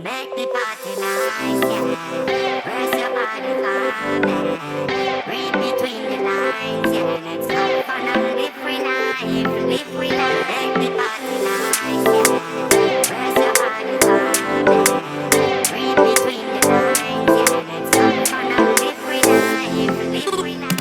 Make the party nice, yeah. Where's your body coming? Read between the lines, yeah. Let's have fun and live free life, live free life. Make the party nice, yeah. Where's your body coming? Read between the lines, yeah. Let's have fun and live free life, live free life.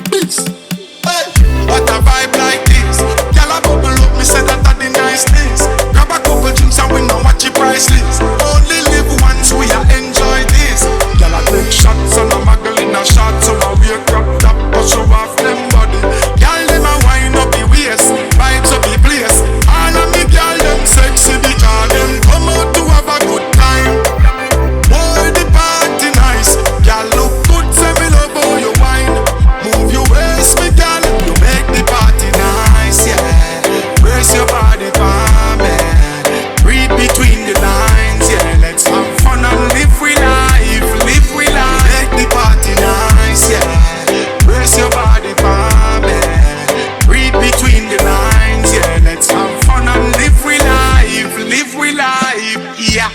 Hey, what a vibe like this. Girl a bubble up, me say that are the nice things. Grab a couple drinks and we know what your price list. Only live once, we a enjoy this. Girl a take shots and a muggle in a shot, so I wear crop top, but show off them body. Girl them a wind up the waist, vibes up the place. All of me girl them sexy because them come out to have a good time. Boy the party nice, girl look good, say me love how you wine. Move your waist, me girl, you make the party nice, yeah. Brace your body for me. Read between the lines, yeah. Let's have fun and live free life, live free life. Make the party nice, yeah. Brace your body for me. Read between the lines, yeah. Let's have fun and live free life, yeah.